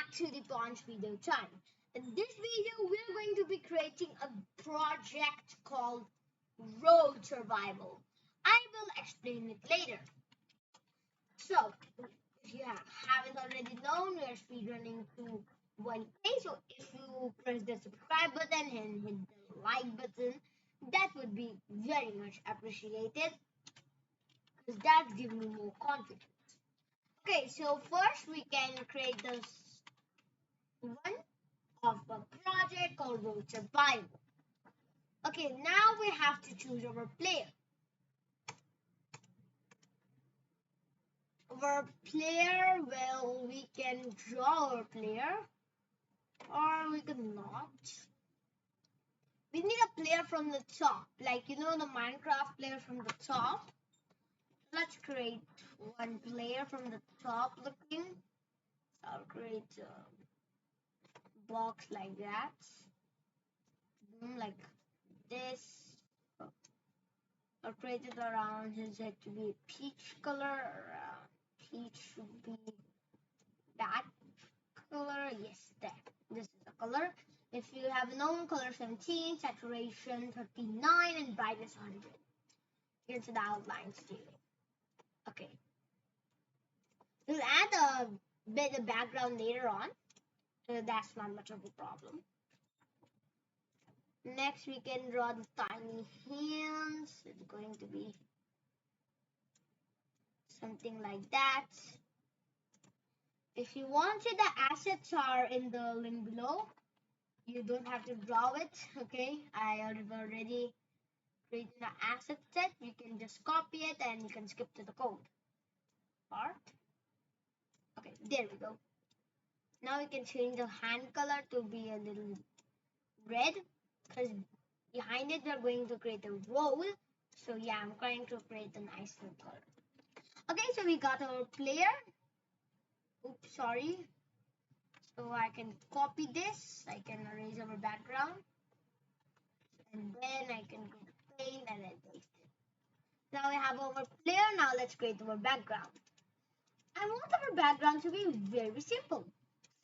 back to the Dipansh video channel. In this video, we're going to be creating a project called Road Survival. I will explain it later. So, if you haven't already known, we are speedrunning to 1K. So, if you press the subscribe button and hit the like button, that would be very much appreciated because that gives me more confidence. Okay, so first we can create this one of a project called Road Survival. Okay, now we have to choose our player. Our player, well, we can draw our player or we can not. We need a player from the top, like the Minecraft player from the top. Let's create one player from the top looking. I'll create a box like that. Like this. I'll create it around his head to be a peach color. Peach should be that color. Yes, there. This is the color. If you have known, color 17, saturation 39, and brightness 100. You can see the outlines too. Okay. We'll add a bit of background later on. So that's not much of a problem. Next, we can draw the tiny hands. It's going to be something like that. If you want to, the assets are in the link below. You don't have to draw it, okay? I have already created an asset set. You can just copy it and you can skip to the code part. Okay, there we go. Now we can change the hand color to be a little red because behind it we're going to create a roll. So yeah, I'm going to create a nice little color. Okay, so we got our player. Oops, sorry. So I can copy this. I can erase our background. And then I can go to paint and then paste it. Now we have our player. Now let's create our background. I want our background to be very simple.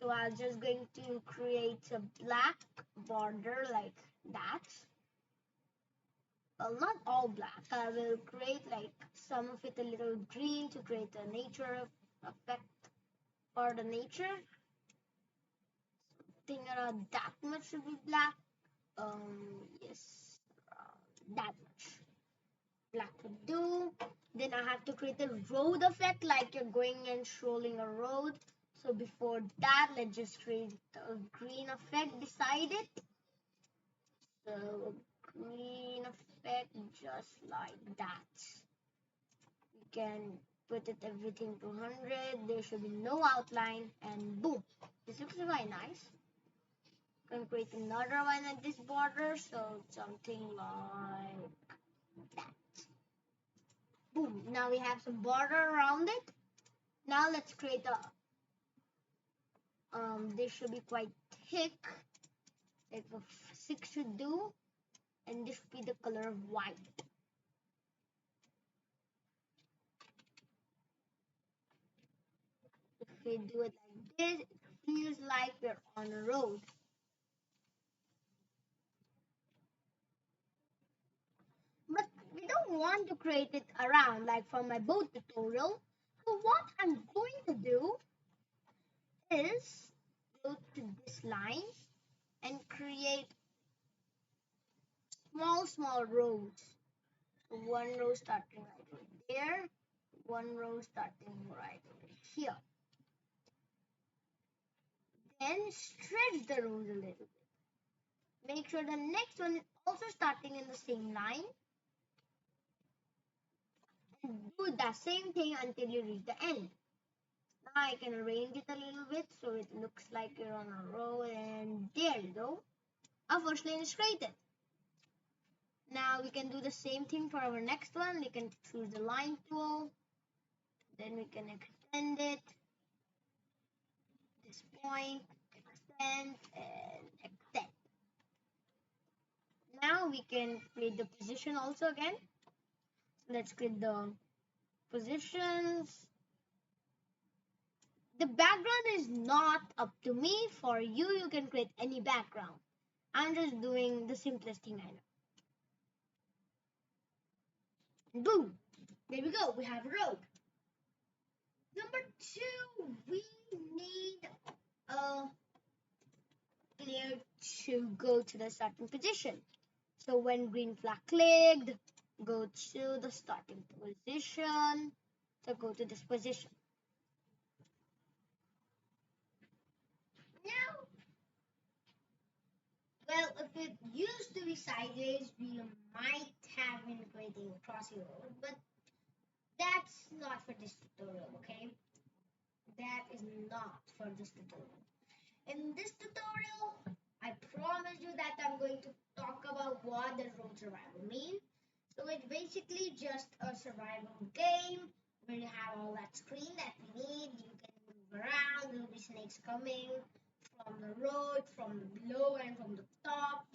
So I'm just going to create a black border like that. Well, not all black. I will create like some of it a little green to create a nature effect for the nature. Think around that much should be black. Yes, that much. Black would do. Then I have to create a road effect like you're going and strolling a road. So before that, let's just create a green effect beside it. So green effect just like that. You can put it everything to 100. There should be no outline and boom. This looks very nice. Can create another one at this border, so something like that. Boom. Now we have some border around it. Now let's create a this should be quite thick, like a 6 should do, and this should be the color of white. If we do it like this, it feels like we're on a road. But we don't want to create it around like from my boat tutorial. So what I'm going to do is go to this line and create small rows. So one row starting right over there, one row starting right over here. Then stretch the rows a little bit. Make sure the next one is also starting in the same line. And do the same thing until you reach the end. Now I can arrange it a little bit so it looks like you're on a row, and there you go. Our first lane is created. Now we can do the same thing for our next one. We can choose the line tool. Then we can extend it. This point, extend and extend. Now we can create the position also again. Let's create the positions. The background is not up to me. For you, you can create any background. I'm just doing the simplest thing I know. Boom! There we go. We have a road. Number 2, we need a player to go to the starting position. So when green flag clicked, go to the starting position. So go to this position. Now, well, if it used to be sideways, we might have been creating a crossy road, but that's not for this tutorial, okay? That is not for this tutorial. In this tutorial, I promise you that I'm going to talk about what does road survival mean. So it's basically just a survival game where you have all that screen that we need. You can move around, there'll be snakes coming from the road, from below and from the top.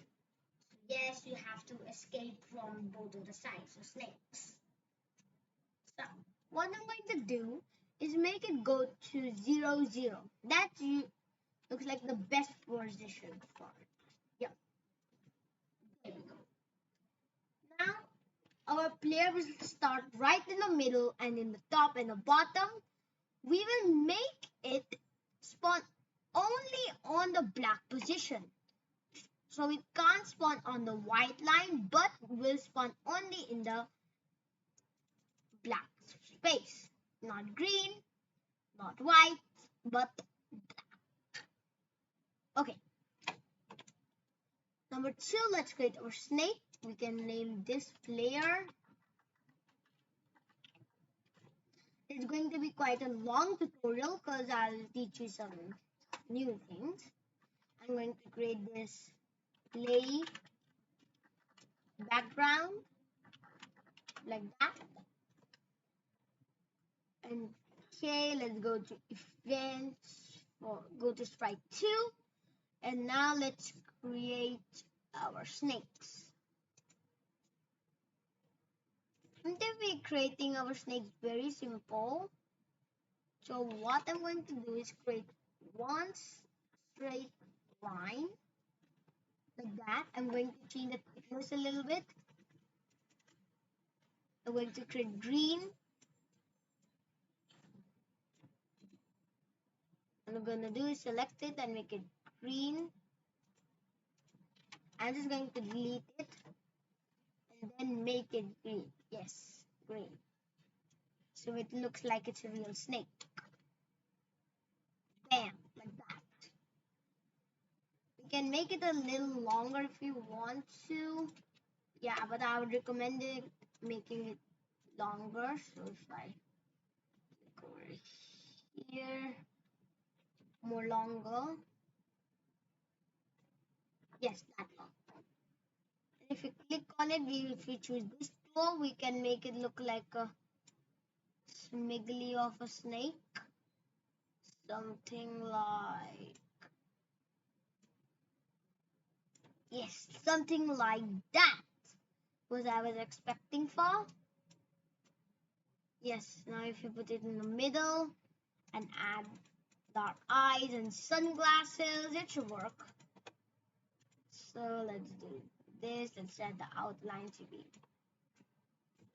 Yes, you have to escape from both of the sides of snakes. So what I'm going to do is make it go to 0, 0. That looks like the best position for it. Yeah, there we go. Now our player will start right in the middle and in the top and the bottom. We will make it spawn only on the black position. So it can't spawn on the white line, but will spawn only in the black space. Not green, not white, but black. Okay. Number 2, let's create our snake. We can name this player. It's going to be quite a long tutorial because I'll teach you some new things. I'm going to create this play background like that. And okay, let's go to events or go to sprite 2. And now let's create our snakes. And then we're creating our snakes very simple. So what I'm going to do is create one straight line like that. I'm going to change the thickness a little bit. I'm going to create green. What I'm going to do is select it and make it green. I'm just going to delete it and then make it green. Yes, green. So it looks like it's a real snake. Bam, like that. You can make it a little longer if you want to. Yeah, but I would recommend it making it longer. So if I click over here, more longer. Yes, that long. And if you click on it, if we choose this tool, we can make it look like a smiggly of a snake. Something like, yes, something like that was I was expecting for. Yes, now if you put it in the middle and add dark eyes and sunglasses, it should work. So let's do this. Let's set the outline to be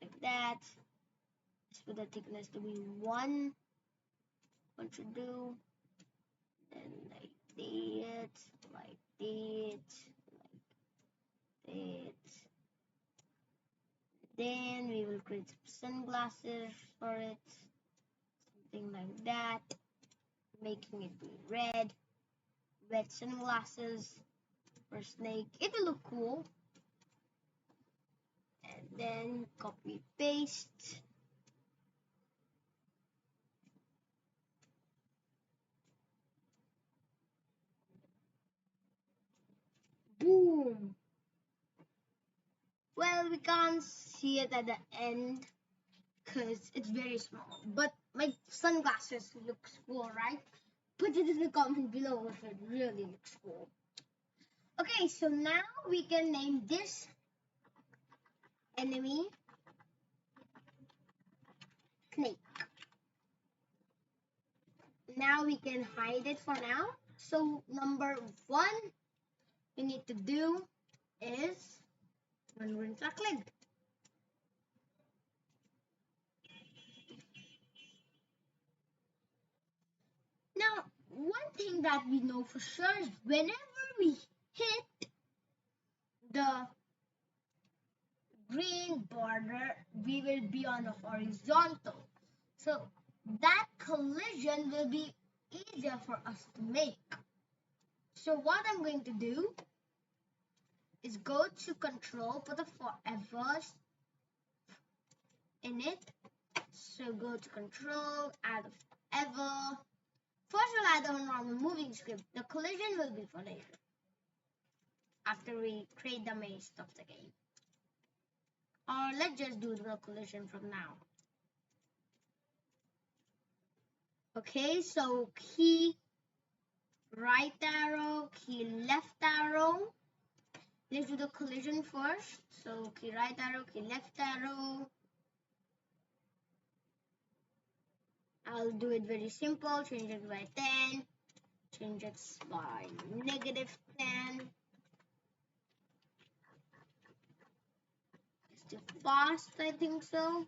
like that. Let's put the thickness to be 1. What to do? Then like this, like this, like this. Then we will create some sunglasses for it. Something like that. Making it be red. Red sunglasses for snake. It will look cool. And then copy paste. Boom. Well, we can't see it at the end because it's very small. But my sunglasses looks cool, right? Put it in the comment below if it really looks cool. Okay, so now we can name this enemy snake. Now we can hide it for now. So number one we need to do is when we're clicked. Now, one thing that we know for sure is whenever we hit the green border, we will be on the horizontal. So that collision will be easier for us to make. So what I'm going to do is go to control, put the forever in it. So go to control, add a forever. First we'll add a normal moving script. The collision will be for later, after we create the main stuff of the game. Or let's just do the collision from now. Okay, so key right arrow, key left arrow. Let's do the collision first. So key right arrow, key left arrow. I'll do it very simple. Change it by 10. Change it by -10. It's too fast, I think so.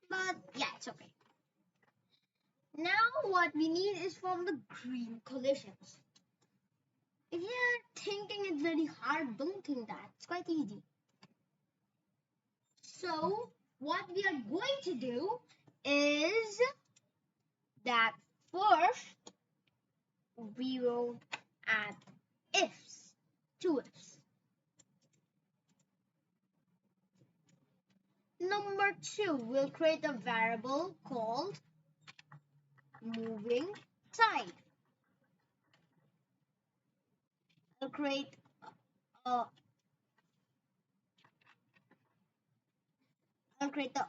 But yeah, it's okay. Now what we need is from the green collisions. If you're thinking it's very hard, don't think that. It's quite easy. So what we are going to do is that first we will add ifs, two ifs. Number two, we'll create a variable called moving side. We'll create a the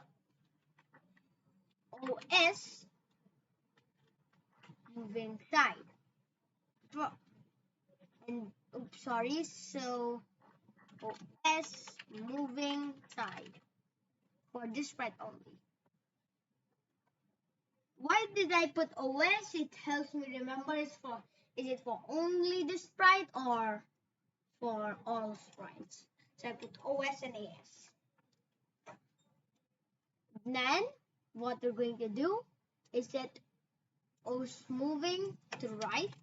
OS moving side. And oops, sorry. So OS moving side for this sprite only. Why did I put OS? It helps me remember is it for only this sprite or for all sprites? So I put OS and AS. Then what we're going to do is set OS moving to right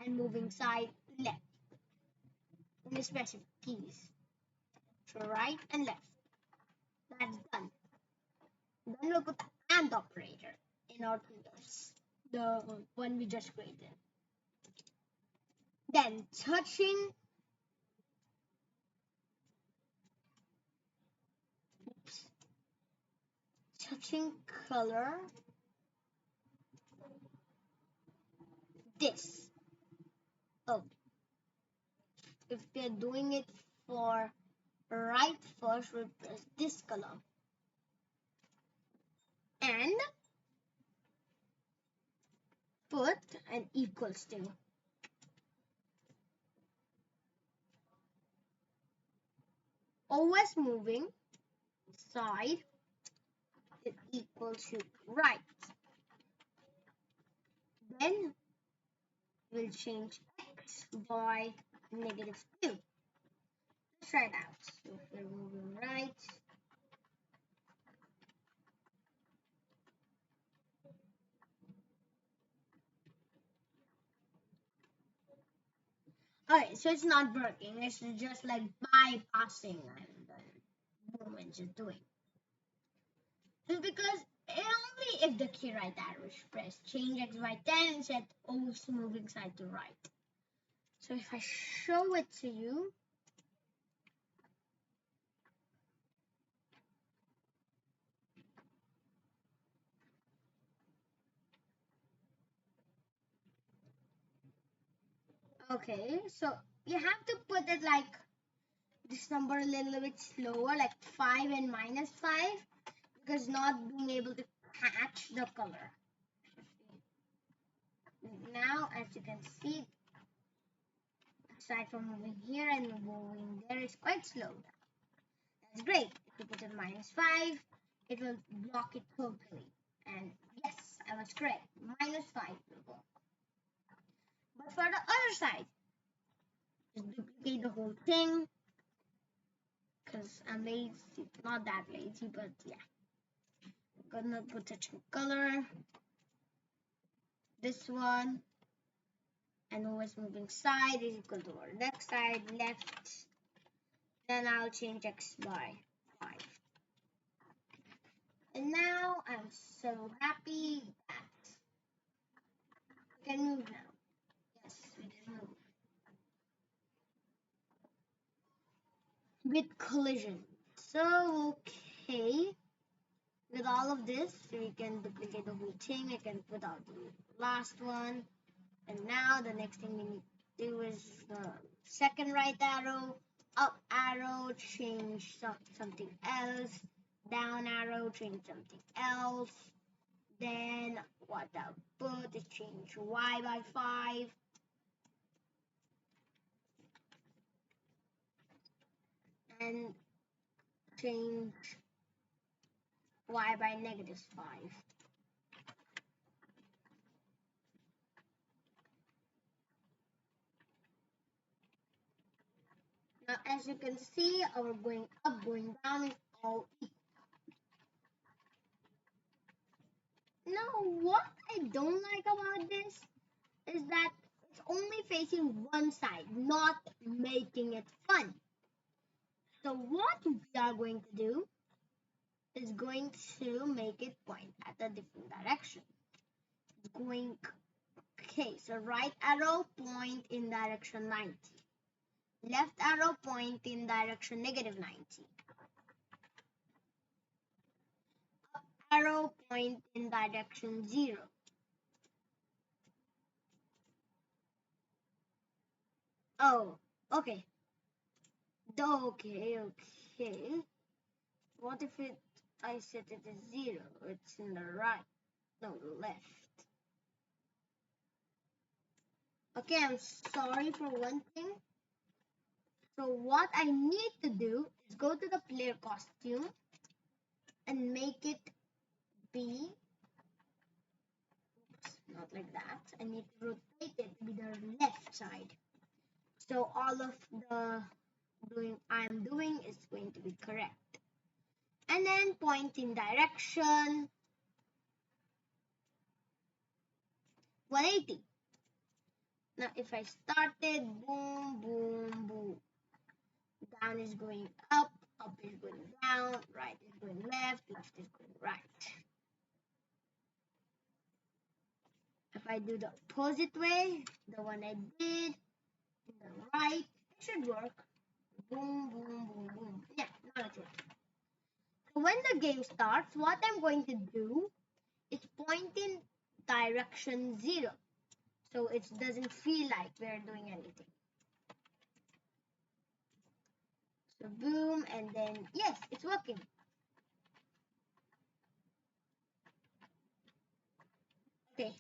and moving side left in the specific keys. So right and left. That's done. Then we'll put the AND operator in our figures, the one we just created. Then touching color this. Oh, if we're doing it for right first, we'll press this color and put an equals to. OS moving side is equal to right. Then we'll change x by -2. Let's try it out. So if we're moving right, alright, so it's not working. It's just like bypassing and movement is doing. It's because only if the key right arrow is pressed, change x by 10 and set OS moving side to right. So if I show it to you, okay, so you have to put it like this number a little bit slower, like 5 and -5, because not being able to catch the color. Now, as you can see, aside from moving here and moving there, it's quite slow. That's great. If you put it -5, it will block it totally. And yes, I was correct. -5 will go. But for the other side, just duplicate the whole thing. Because I'm lazy. Not that lazy, but yeah. I'm gonna put a color. This one. And always moving side is equal to our left side, left. Then I'll change x by 5. And now I'm so happy that we can move now. Yes, we can move. With collision. So, okay. With all of this, we can duplicate the whole thing. I can put out the last one. And now the next thing we need to do is the second right arrow, up arrow, change something else, down arrow, change something else. Then what I'll put is change y by 5. And change y by -5. Now as you can see, our going up, going down is all equal. Now what I don't like about this is that it's only facing one side, not making it fun. So what we are going to do is going to make it point at a different direction. It's going, okay, so right arrow point in direction 90. Left arrow point in direction -90. Up arrow point in direction 0. Oh, okay. Okay. What if I set it as 0? It's in the right, no, left. Okay, I'm sorry for one thing. So what I need to do is go to the player costume and make it be, oops, not like that. I need to rotate it to be the left side. So all of the I'm doing is going to be correct. And then point in direction 180. Now if I started, boom, boom, boom. Down is going up is going down, right is going left is going right. If I do the opposite way, the one I did, the right, it should work. Boom, boom, boom, boom. Yeah, now it's working. So when the game starts, what I'm going to do is point in direction 0. So it doesn't feel like we're doing anything. So boom, and then yes, it's working. Okay.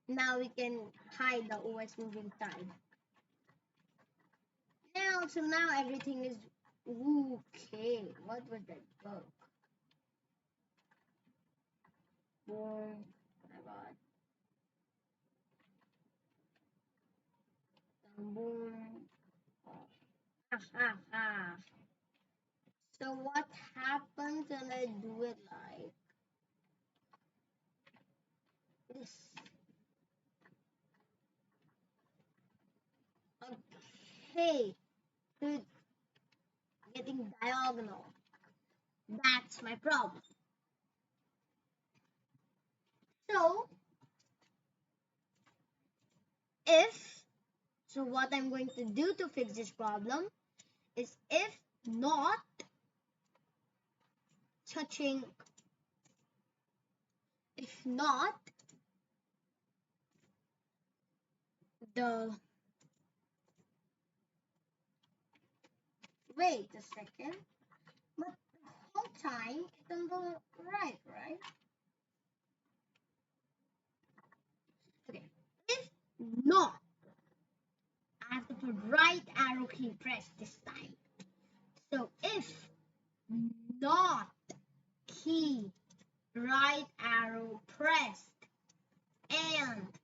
Now we can hide the always moving side. Now everything is okay. What was that bug? Boom. My God. Boom. Ha. So what happens when I do it like this? Okay. It's getting diagonal. That's my problem. So what I'm going to do to fix this problem is if not touching, if not the, wait a second, but the whole time it's on the right? Okay, if not, I have to put right arrow key pressed this time. So if not key right arrow pressed, and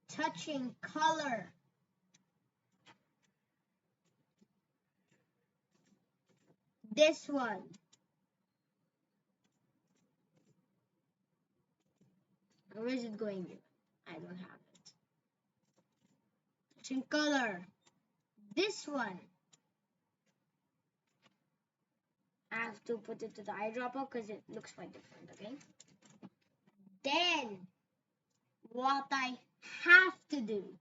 touching color. This one. Where is it going? I don't have it. Touching color. This one. I have to put it to the eyedropper because it looks quite different, okay? Then, what I have to do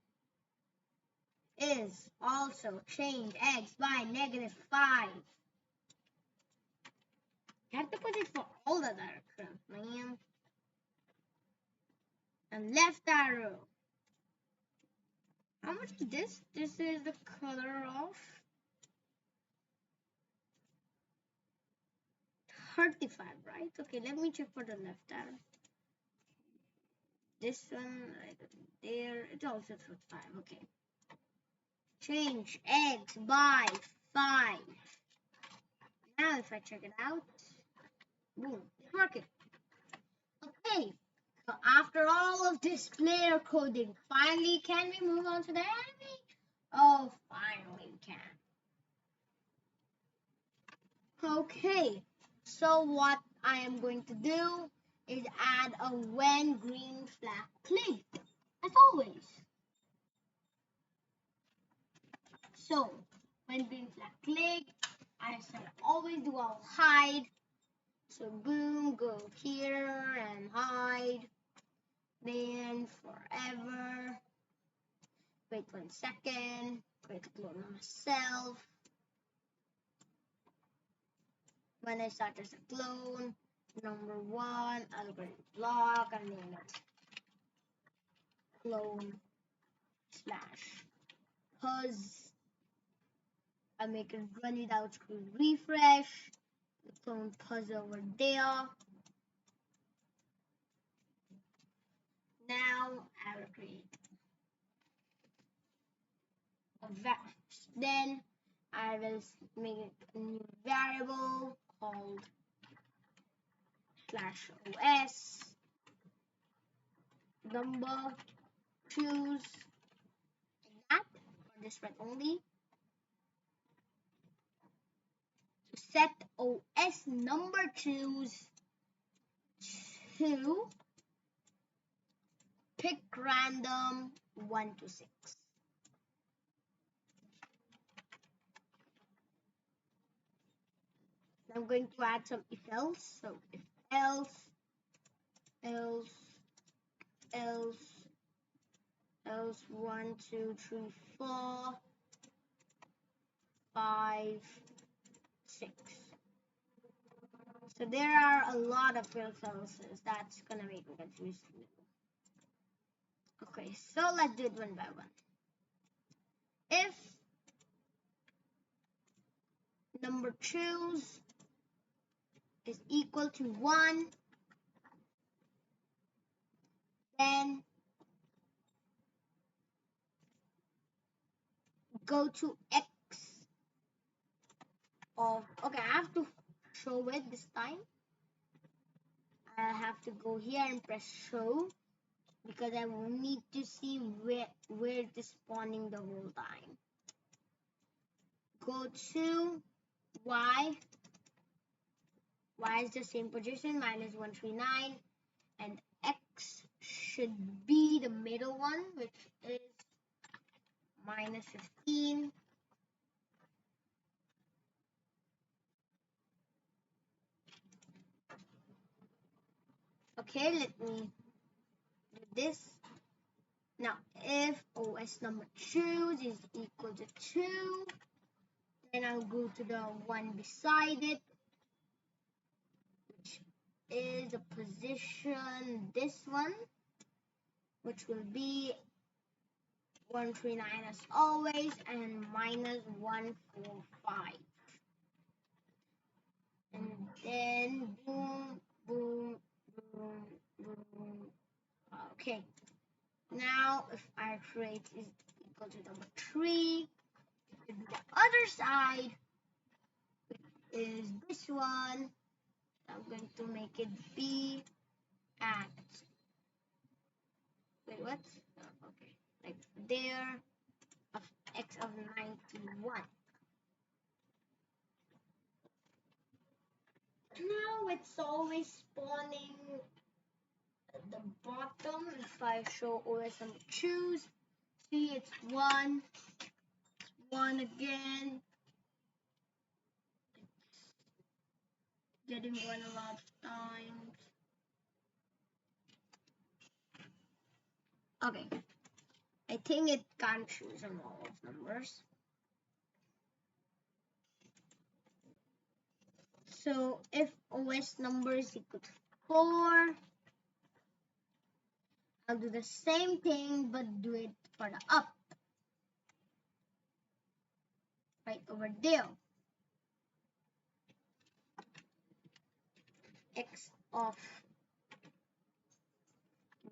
is also change x by -5. You have to put it for all the directions, man. And left arrow. How much is this? This is the color of 35, right? Okay, let me check for the left arrow. This one right there, it's also 35. Okay. Change x by 5. Now if I check it out, boom, it's working. Okay, so after all of this player coding, finally can we move on to the enemy? Oh, finally we can. Okay, so what I am going to do is add a when green flag clicked, as always. So, when green flag clicked, I shall always do a hide. So boom, go here and hide. Then forever. Wait 1 second. Wait to clone myself. When I start as a clone, number 1, I'll go to block and name it clone slash puzz. I make it run without screen refresh. Clone puzz over there. Now I will create a then I will make a new variable called /os number choose that for this one only. So set os number choose to pick random 1 to 6. I'm going to add some if else. So if else, else, else, else 1, 2, 3, 4, 5, 6. So there are a lot of if else's. That's gonna make me confused. Okay, so let's do it one by one. If number choose is equal to 1, then go to x of, okay, I have to show it this time. I have to go here and press show because I will need to see where it is spawning the whole time. Go to y is the same position, -139, and x should be the middle one, which is -15. Okay, let me do this. Now, if os number choose is equal to 2, then I'll go to the one beside it, which is the position, this one, which will be 139 as always, and -145. And then boom, boom, boom, boom. Okay. Now, if I create is equal to number 3, the other side is this one. I'm going to make it B at, wait, what? Oh, okay, like there of x of 91. Now it's always spawning at the bottom. If I show OS number choose, see it's 1, 1 again. Getting 1 a lot of times. Okay, I think it can't choose on all of numbers. So if OS number is equal to 4, I'll do the same thing but do it for the up. Right over there. X of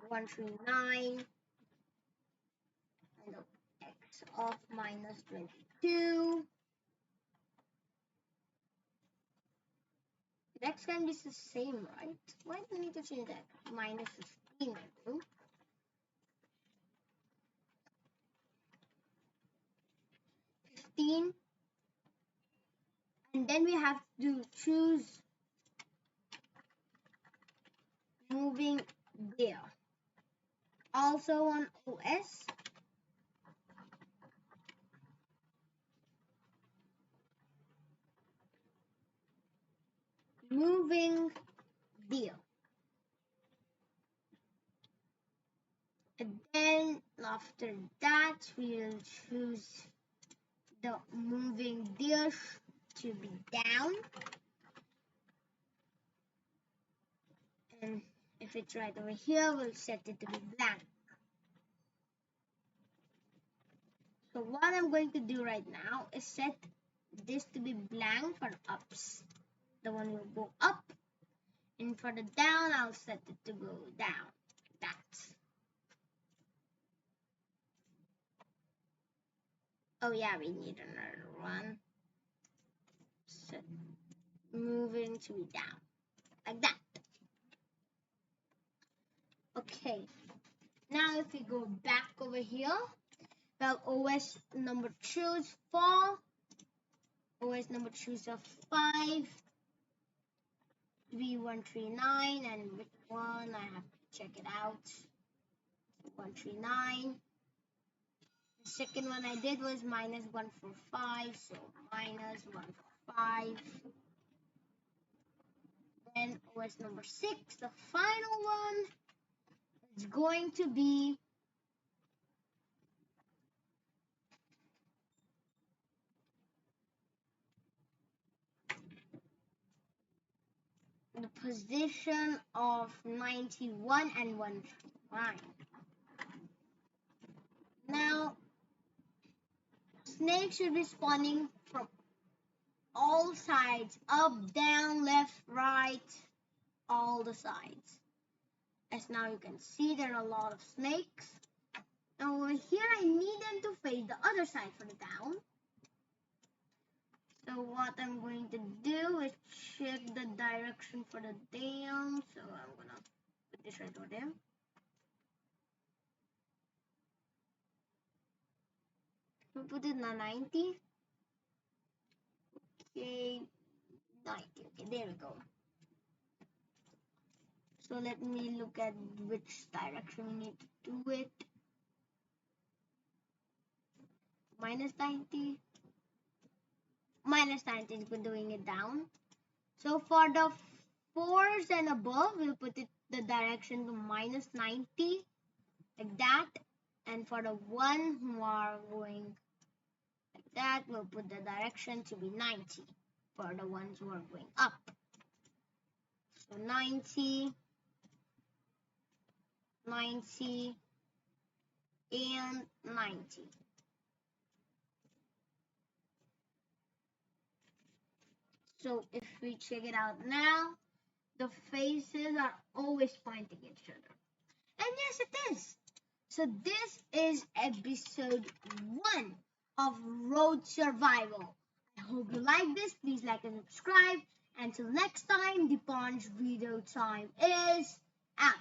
139 and x of minus 22. X can be the same, right? Why do we need to change that? Minus 15, I think. 15. And then we have to choose moving there. Also on OS, moving there. And then after that, we'll choose the moving there to be down. And if it's right over here, we'll set it to be blank. So what I'm going to do right now is set this to be blank for ups. The one will go up. And for the down, I'll set it to go down. That's. Oh yeah, we need another one. Set moving to be down. Like that. Okay. Now if we go back over here, well, OS number choose 4. OS number choose of 5. 3139, and which one I have to check it out. 139. The second one I did was minus 145, so minus 145. Then OS number 6, the final one, is going to be the position of 91 and 139. Now, snakes should be spawning from all sides, up, down, left, right, all the sides. As now you can see, there are a lot of snakes. Now over here, I need them to face the other side for the down. So what I'm going to do is check the direction for the down. So I'm gonna put this right over there. We'll put it at 90. Okay, 90. Okay, there we go. So let me look at which direction we need to do it. Minus 90. Minus 90 is good doing it down. So for the 4s and above, we'll put it the direction to minus 90, like that. And for the one who are going like that, we'll put the direction to be 90 for the ones who are going up. So 90, 90, and 90. So if we check it out now, the faces are always pointing at each other. And yes, it is. So this is episode 1 of Road Survival. I hope you like this. Please like and subscribe. Until next time, Dipansh video time is out.